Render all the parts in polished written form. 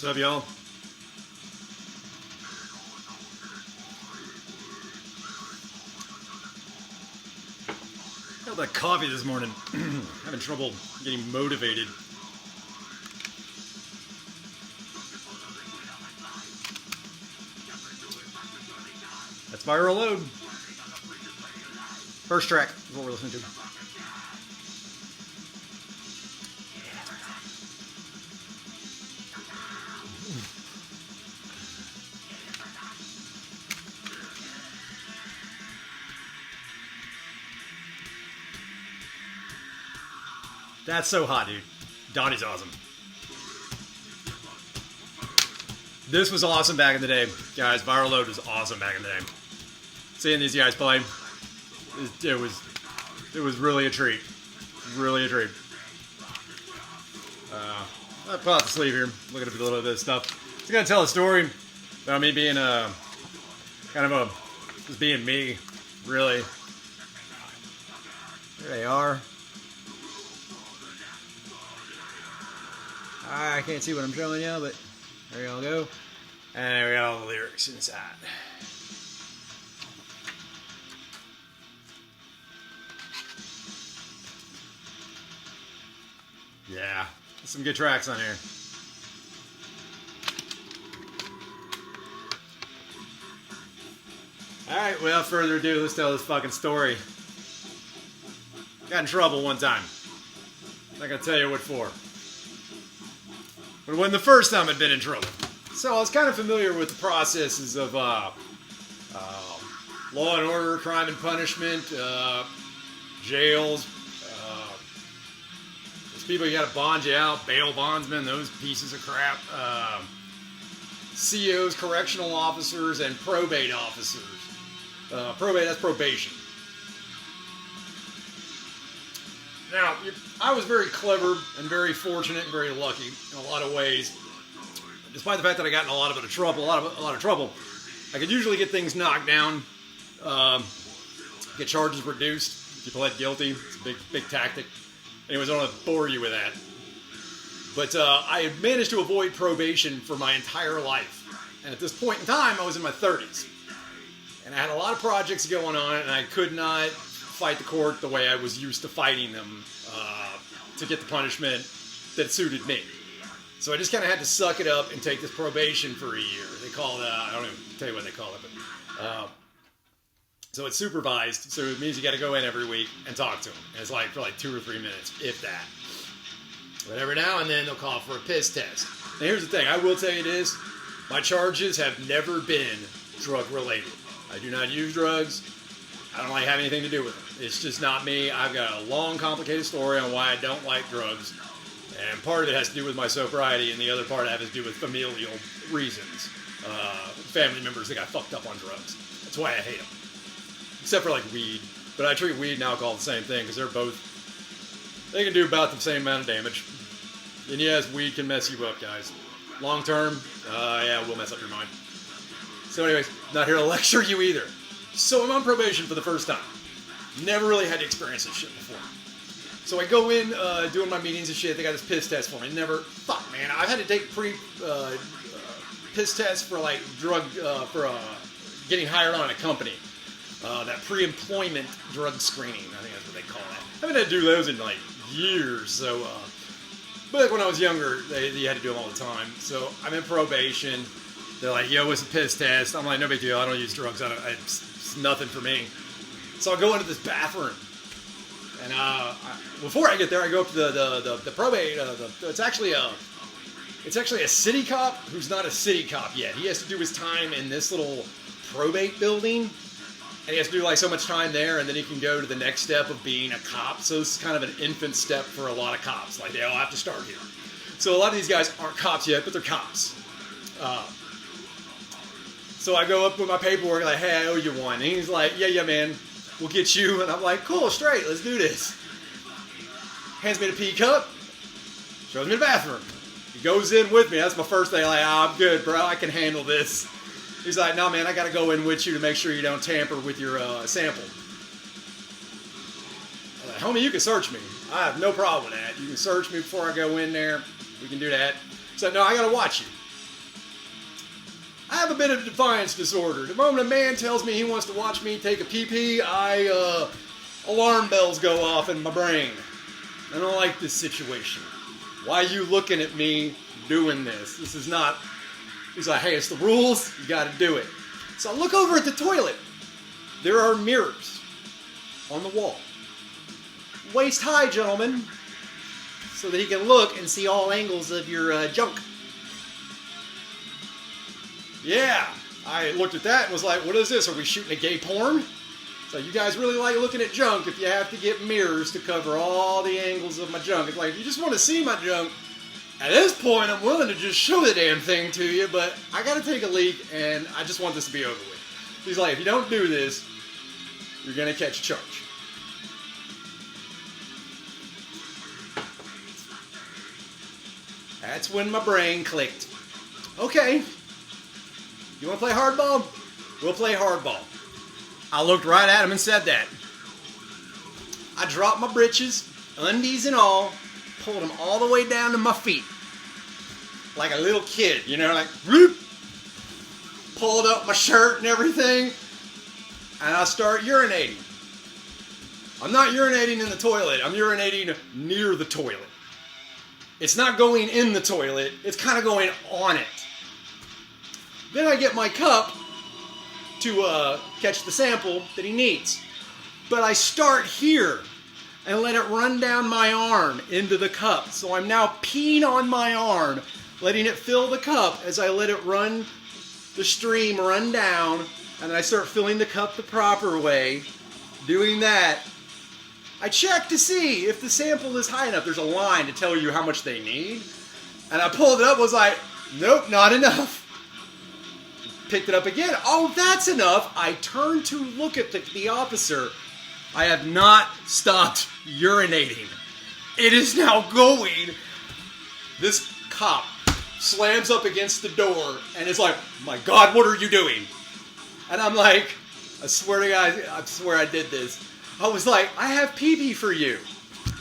What's up, y'all? Got that coffee this morning. Having trouble getting motivated. That's Viral Load. First track is what we're listening to. That's so hot, dude. Donnie's awesome. This was awesome back in the day, guys. Viral Load was awesome back in the day. Seeing these guys play, it was really a treat. Really a treat. I'll put out the sleeve here. Looking at a little of this stuff. It's gonna tell a story about me being just being me, really. There they are. I can't see what I'm showing you, but there y'all go. And we got all the lyrics inside. Yeah, some good tracks on here. Alright, without further ado, let's tell this fucking story. Got in trouble one time. I'm not gonna tell you what for. But when the first time I'd been in trouble. So I was kind of familiar with the processes of law and order, crime and punishment, jails. There's people you gotta bond you out, bail bondsmen, those pieces of crap. COs, correctional officers, and probate officers. Probate, that's probation. Now, I was very clever and very fortunate and very lucky in a lot of ways. Despite the fact that I got in a lot of trouble, I could usually get things knocked down, get charges reduced if you pled guilty. It's a big tactic. Anyways, I don't want to bore you with that. But I had managed to avoid probation for my entire life. And at this point in time, I was in my 30s. And I had a lot of projects going on, and I could not fight the court the way I was used to fighting them to get the punishment that suited me. So I just kind of had to suck it up and take this probation for a year. They call it, I don't even tell you what they call it, but so it's supervised, so it means you got to go in every week and talk to them. And it's like for like 2 or 3 minutes, if that. But every now and then they'll call for a piss test. Now here's the thing, I will tell you this, my charges have never been drug related. I do not use drugs. I don't like having anything to do with them. It's just not me. I've got a long, complicated story on why I don't like drugs. And part of it has to do with my sobriety, and the other part has to do with familial reasons. Family members that got fucked up on drugs. That's why I hate them. Except for like weed. But I treat weed and alcohol the same thing, because they can do about the same amount of damage. And yes, weed can mess you up, guys. Long term, yeah, we'll mess up your mind. So anyways, not here to lecture you either. So I'm on probation for the first time. Never really had to experience this shit before. So I go in, doing my meetings and shit. They got this piss test for me. Fuck, man. I've had to take piss tests for like getting hired on a company. That pre-employment drug screening, I think that's what they call that. I haven't had to do those in like years. So, but like when I was younger, you had to do them all the time. So I'm in probation. They're like, yo, what's a piss test? I'm like, no big deal. I don't use drugs. It's nothing for me. So I go into this bathroom. And before I get there, I go up to the probate. It's actually a city cop who's not a city cop yet. He has to do his time in this little probate building. And he has to do like so much time there, and then he can go to the next step of being a cop. So this is kind of an infant step for a lot of cops. Like, they all have to start here. So a lot of these guys aren't cops yet, but they're cops. So I go up with my paperwork, like, hey, I owe you one. And he's like, yeah, man, we'll get you. And I'm like, cool, straight, let's do this. Hands me the pee cup, shows me the bathroom. He goes in with me. That's my first thing. Like, I'm good, bro. I can handle this. He's like, no, man, I got to go in with you to make sure you don't tamper with your sample. I'm like, homie, you can search me. I have no problem with that. You can search me before I go in there. We can do that. So, no, I got to watch you. I have a bit of defiance disorder. The moment a man tells me he wants to watch me take a pee-pee, alarm bells go off in my brain. I don't like this situation. Why are you looking at me doing this? This is not... He's like, hey, it's the rules. You got to do it. So I look over at the toilet. There are mirrors on the wall. Waist high, gentlemen. So that he can look and see all angles of your junk. Yeah. I looked at that and was like, what is this? Are we shooting a gay porn? So you guys really like looking at junk if you have to get mirrors to cover all the angles of my junk. It's like, if you just want to see my junk, at this point I'm willing to just show the damn thing to you, but I got to take a leak and I just want this to be over with. He's like, if you don't do this, you're going to catch a charge. That's when my brain clicked. Okay. You want to play hardball? We'll play hardball. I looked right at him and said that. I dropped my britches, undies and all, pulled them all the way down to my feet. Like a little kid, you know, like, whoop, pulled up my shirt and everything, and I start urinating. I'm not urinating in the toilet, I'm urinating near the toilet. It's not going in the toilet, it's kind of going on it. Then I get my cup to catch the sample that he needs. But I start here and let it run down my arm into the cup. So I'm now peeing on my arm, letting it fill the cup as I let it run, the stream run down, and I start filling the cup the proper way. Doing that, I check to see if the sample is high enough. There's a line to tell you how much they need. And I pulled it up, was like, nope, not enough. Picked it up again. Oh, that's enough. I turned to look at the officer. I have not stopped urinating. It is now going. This cop slams up against the door and is like, my God, what are you doing? And I'm like, I swear to God, I swear I did this. I was like, I have pee-pee for you.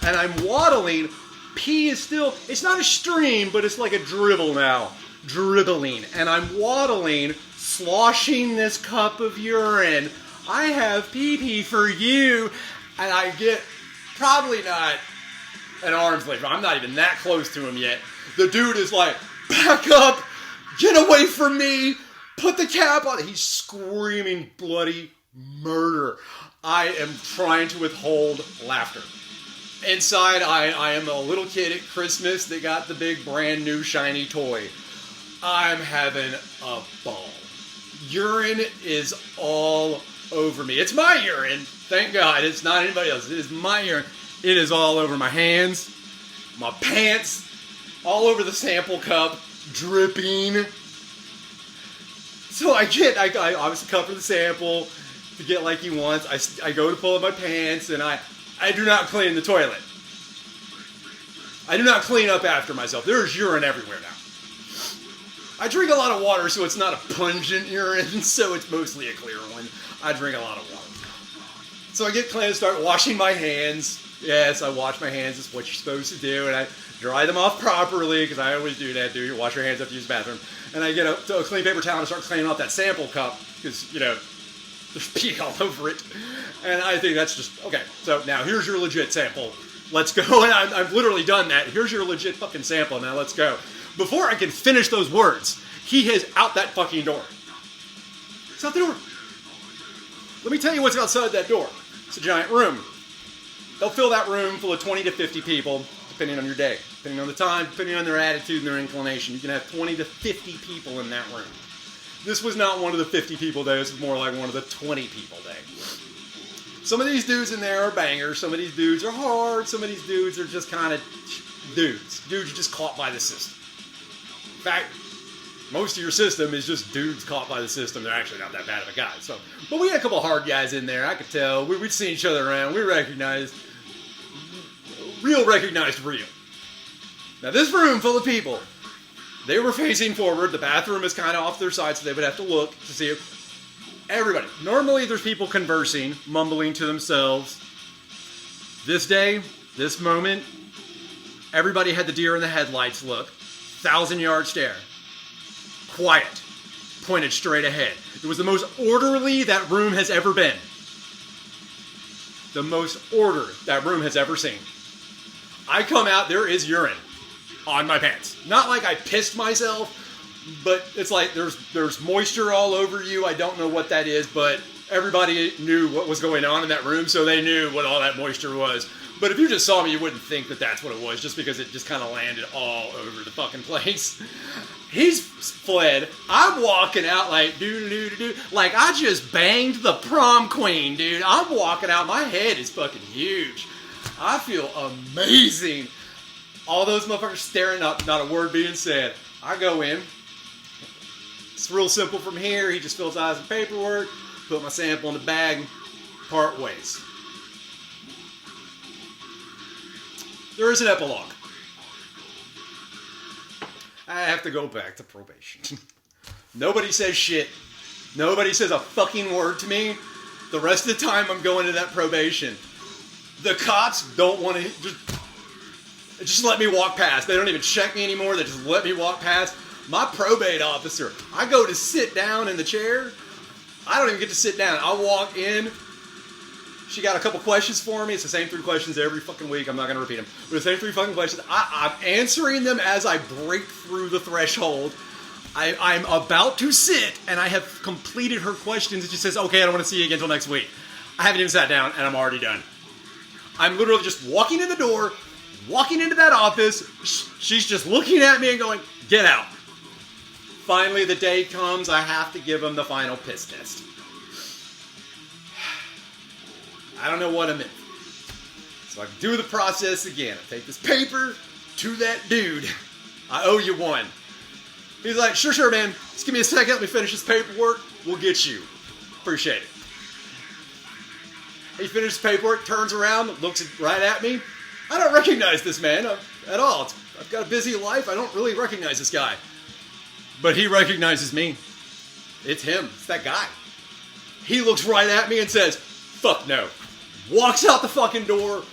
And I'm waddling. Pee is still, it's not a stream, but it's like a dribble now. Dribbling. And I'm waddling, sloshing this cup of urine. I have pee-pee for you. And I get probably not an arm's length. I'm not even that close to him yet. The dude is like, back up, get away from me, put the cap on. He's screaming bloody murder. I am trying to withhold laughter. Inside, I am a little kid at Christmas that got the big brand new shiny toy. I'm having a ball. Urine is all over me. It's my urine. Thank God. It's not anybody else. It is my urine. It is all over my hands, my pants, all over the sample cup, dripping. So I obviously cover the sample to get like he wants. I go to pull up my pants and I do not clean the toilet. I do not clean up after myself. There's urine everywhere now. I drink a lot of water, so it's not a pungent urine, so it's mostly a clear one. I drink a lot of water. So I get clean and start washing my hands. Yes, I wash my hands. It's what you're supposed to do. And I dry them off properly, because I always do that, dude. You wash your hands after you use the bathroom. And I get a clean paper towel and start cleaning off that sample cup, because, you know, there's pee all over it. And I think that's just, okay, so now here's your legit sample. Let's go. And I've literally done that. Here's your legit fucking sample. Now let's go. Before I can finish those words, he is out that fucking door. It's out the door. Let me tell you what's outside that door. It's a giant room. They'll fill that room full of 20 to 50 people, depending on your day, depending on the time, depending on their attitude and their inclination. You can have 20 to 50 people in that room. This was not one of the 50 people day. This was more like one of the 20 people day. Some of these dudes in there are bangers. Some of these dudes are hard. Some of these dudes are just kind of dudes. Dudes are just caught by the system. In fact, most of your system is just dudes caught by the system. They're actually not that bad of a guy. So, but we had a couple of hard guys in there. I could tell. We'd seen each other around. We recognized real. Now this room full of people, they were facing forward. The bathroom is kind of off their side, so they would have to look to see if everybody. Normally there's people conversing, mumbling to themselves. This day, this moment, everybody had the deer in the headlights look. 1,000-yard stare. Quiet. pointed straight ahead. It was the most orderly that room has ever been. The most order that room has ever seen. I come out, there is urine on my pants. Not like I pissed myself, but it's like there's moisture all over you. I don't know what that is, but everybody knew what was going on in that room, so they knew what all that moisture was. But if you just saw me, you wouldn't think that that's what it was, just because it just kind of landed all over the fucking place. He's fled. I'm walking out like doo-doo-doo-doo, like I just banged the prom queen, dude. I'm walking out. My head is fucking huge. I feel amazing. All those motherfuckers staring up, not a word being said. I go in. It's real simple from here. He just fills out some paperwork, put my sample in the bag, part ways. There is an epilogue. I have to go back to probation. Nobody says shit. Nobody says a fucking word to me. The rest of the time I'm going to that probation. The cops don't want to just let me walk past. They don't even check me anymore. They just let me walk past. My probate officer, I go to sit down in the chair. I don't even get to sit down. I walk in. She got a couple questions for me. It's the same 3 questions every fucking week. I'm not going to repeat them. But the same 3 fucking questions. I'm answering them as I break through the threshold. I'm about to sit, and I have completed her questions, and she says, okay, I don't want to see you again until next week. I haven't even sat down, and I'm already done. I'm literally just walking in the door, walking into that office. She's just looking at me and going, get out. Finally, the day comes. I have to give him the final piss test. I don't know what I'm in. So I can do the process again. I take this paper to that dude. I owe you one. He's like, sure, man. Just give me a second. Let me finish this paperwork. We'll get you. Appreciate it. He finishes the paperwork, turns around, looks right at me. I don't recognize this man at all. I've got a busy life. I don't really recognize this guy. But he recognizes me. It's him. It's that guy. He looks right at me and says, fuck no. Walks out the fucking door.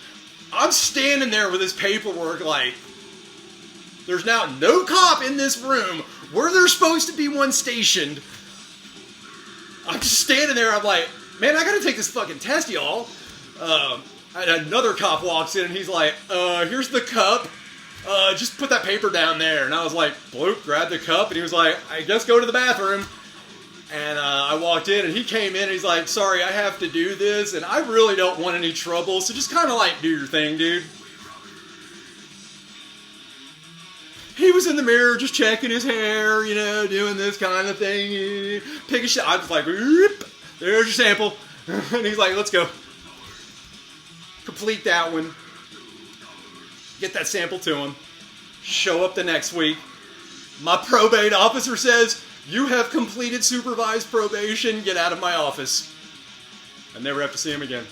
I'm standing there with his paperwork like, there's now no cop in this room where there's supposed to be one stationed. I'm just standing there. I'm like, man, I gotta take this fucking test, y'all. And another cop walks in and he's like, here's the cup. Just put that paper down there. And I was like, bloop, grab the cup. And he was like, I guess go to the bathroom. And I walked in, and he came in, and he's like, sorry, I have to do this, and I really don't want any trouble, so just kind of like do your thing, dude. He was in the mirror just checking his hair, you know, doing this kind of thing. Pick a shot. I was like, whoop, there's your sample. And he's like, let's go. Complete that one. Get that sample to him. Show up the next week. My probate officer says, you have completed supervised probation. Get out of my office. I never have to see him again.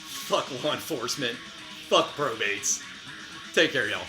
Fuck law enforcement. Fuck probates. Take care, y'all.